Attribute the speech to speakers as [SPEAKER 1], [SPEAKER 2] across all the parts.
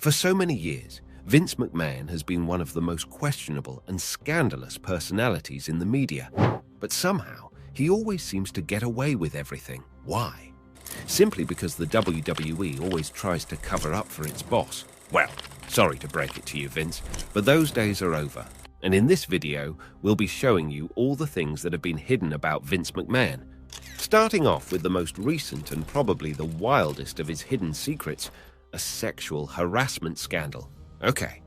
[SPEAKER 1] For so many years, Vince McMahon has been one of the most questionable and scandalous personalities in the media. But somehow, he always seems to get away with everything. Why? Simply because the WWE always tries to cover up for its boss. Well, sorry to break it to you, Vince, but those days are over. And in this video, we'll be showing you all the things that have been hidden about Vince McMahon. Starting off with the most recent and probably the wildest of his hidden secrets, a sexual harassment scandal. Okay,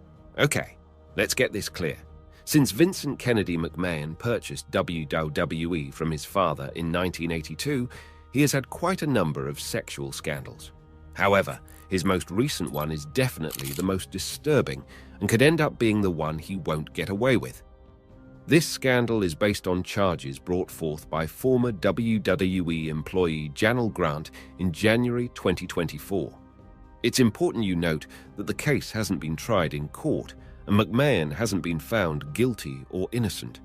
[SPEAKER 1] let's get this clear. Since Vincent Kennedy McMahon purchased WWE from his father in 1982, he has had quite a number of sexual scandals. However, his most recent one is definitely the most disturbing and could end up being the one he won't get away with. This scandal is based on charges brought forth by former WWE employee Janelle Grant in January 2024. It's important you note that the case hasn't been tried in court, and McMahon hasn't been found guilty or innocent.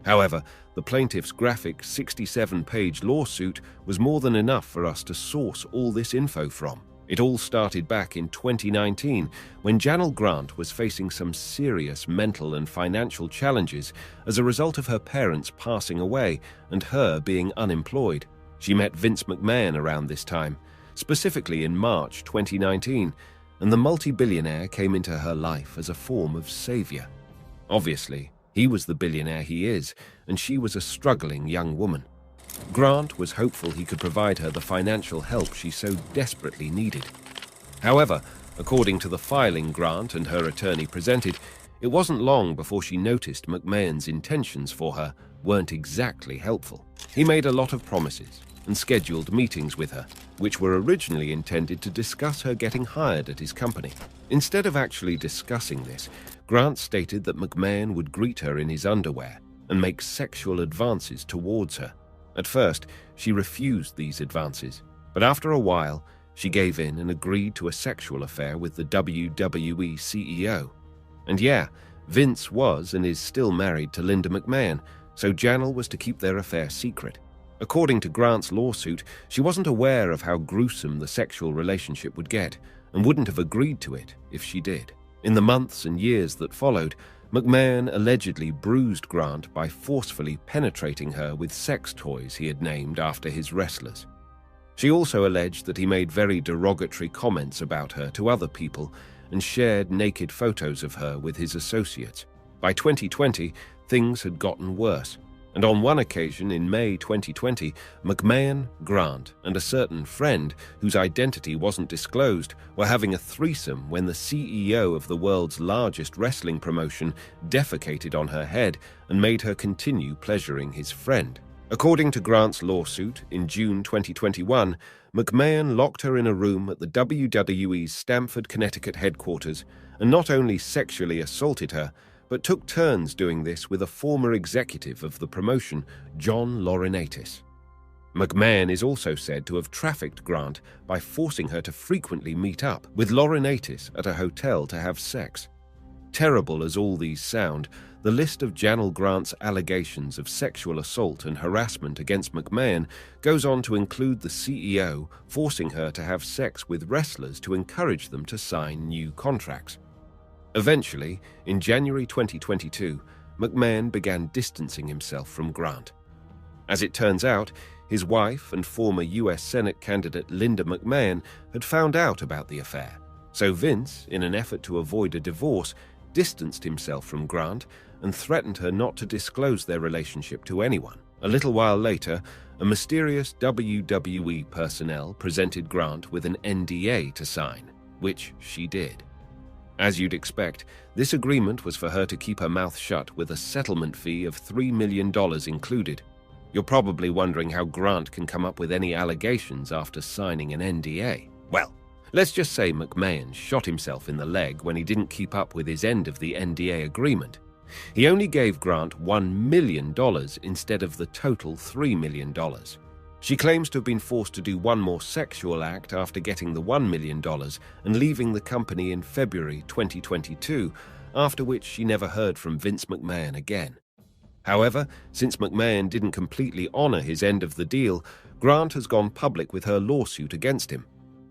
[SPEAKER 1] However, the plaintiff's graphic 67-page lawsuit was more than enough for us to source all this info from. It all started back in 2019, when Janelle Grant was facing some serious mental and financial challenges as a result of her parents passing away and her being unemployed. She met Vince McMahon around this time, specifically in March 2019, and the multi-billionaire came into her life as a form of savior. Obviously, he was the billionaire he is, and she was a struggling young woman. Grant was hopeful he could provide her the financial help she so desperately needed. However, according to the filing Grant and her attorney presented, it wasn't long before she noticed McMahon's intentions for her weren't exactly helpful. He made a lot of promises and scheduled meetings with her, which were originally intended to discuss her getting hired at his company. Instead of actually discussing this, Grant stated that McMahon would greet her in his underwear and make sexual advances towards her. At first, she refused these advances, but after a while, she gave in and agreed to a sexual affair with the WWE CEO. And yeah, Vince was and is still married to Linda McMahon, so Janelle was to keep their affair secret. According to Grant's lawsuit, she wasn't aware of how gruesome the sexual relationship would get and wouldn't have agreed to it if she did. In the months and years that followed, McMahon allegedly bruised Grant by forcefully penetrating her with sex toys he had named after his wrestlers. She also alleged that he made very derogatory comments about her to other people and shared naked photos of her with his associates. By 2020, things had gotten worse. And on one occasion in May 2020, McMahon, Grant, and a certain friend, whose identity wasn't disclosed, were having a threesome when the CEO of the world's largest wrestling promotion defecated on her head and made her continue pleasuring his friend. According to Grant's lawsuit, in June 2021, McMahon locked her in a room at the WWE's Stamford, Connecticut headquarters and not only sexually assaulted her, but took turns doing this with a former executive of the promotion, John Laurinaitis. McMahon is also said to have trafficked Grant by forcing her to frequently meet up with Laurinaitis at a hotel to have sex. Terrible as all these sound, the list of Janelle Grant's allegations of sexual assault and harassment against McMahon goes on to include the CEO forcing her to have sex with wrestlers to encourage them to sign new contracts. Eventually, in January 2022, McMahon began distancing himself from Grant. As it turns out, his wife and former US Senate candidate Linda McMahon had found out about the affair, so Vince, in an effort to avoid a divorce, distanced himself from Grant and threatened her not to disclose their relationship to anyone. A little while later, a mysterious WWE personnel presented Grant with an NDA to sign, which she did. As you'd expect, this agreement was for her to keep her mouth shut with a settlement fee of $3 million included. You're probably wondering how Grant can come up with any allegations after signing an NDA. Well, let's just say McMahon shot himself in the leg when he didn't keep up with his end of the NDA agreement. He only gave Grant $1 million instead of the total $3 million. She claims to have been forced to do one more sexual act after getting the $1 million and leaving the company in February 2022, after which she never heard from Vince McMahon again. However, since McMahon didn't completely honor his end of the deal, Grant has gone public with her lawsuit against him.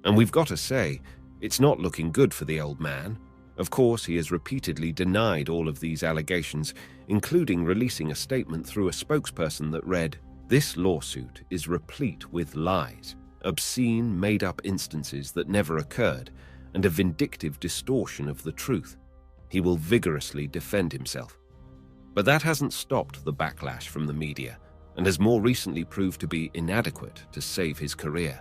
[SPEAKER 1] And we've got to say, It's not looking good for the old man. Of course, he has repeatedly denied all of these allegations, including releasing a statement through a spokesperson that read, "This lawsuit is replete with lies, obscene, made-up instances that never occurred, and a vindictive distortion of the truth. He will vigorously defend himself." But that hasn't stopped the backlash from the media, and has more recently proved to be inadequate to save his career.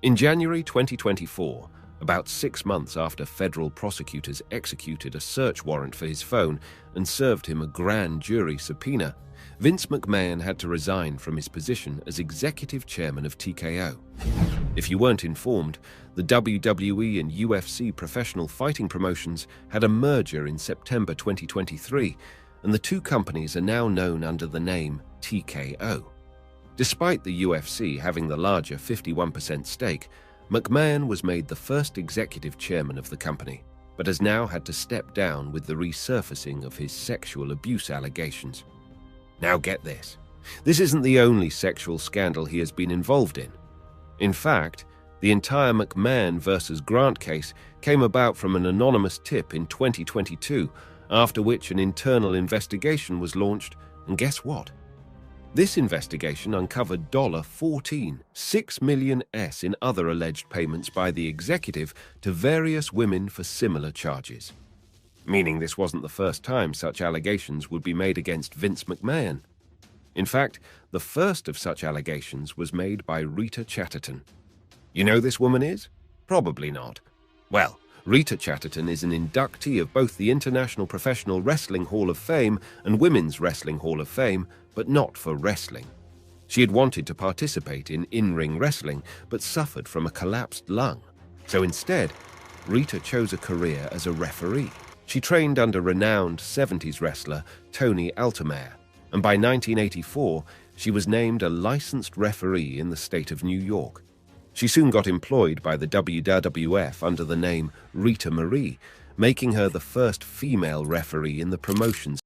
[SPEAKER 1] In January 2024, about 6 months after federal prosecutors executed a search warrant for his phone and served him a grand jury subpoena, Vince McMahon had to resign from his position as executive chairman of TKO. If you weren't informed, the WWE and UFC professional fighting promotions had a merger in September 2023, and the two companies are now known under the name TKO. Despite the UFC having the larger 51% stake, McMahon was made the first executive chairman of the company, but has now had to step down with the resurfacing of his sexual abuse allegations. Now get this. This isn't the only sexual scandal he has been involved in. In fact, the entire McMahon versus Grant case came about from an anonymous tip in 2022, after which an internal investigation was launched, and guess what? This investigation uncovered $14.6 million in other alleged payments by the executive to various women for similar charges. Meaning this wasn't the first time such allegations would be made against Vince McMahon. In fact, the first of such allegations was made by Rita Chatterton. You know who this woman is? Probably not. Well, Rita Chatterton is an inductee of both the International Professional Wrestling Hall of Fame and Women's Wrestling Hall of Fame, but not for wrestling. She had wanted to participate in in-ring wrestling, but suffered from a collapsed lung. So instead, Rita chose a career as a referee. She trained under renowned 70s wrestler Tony Altomare, and by 1984, she was named a licensed referee in the state of New York. She soon got employed by the WWF under the name Rita Marie, making her the first female referee in the promotion's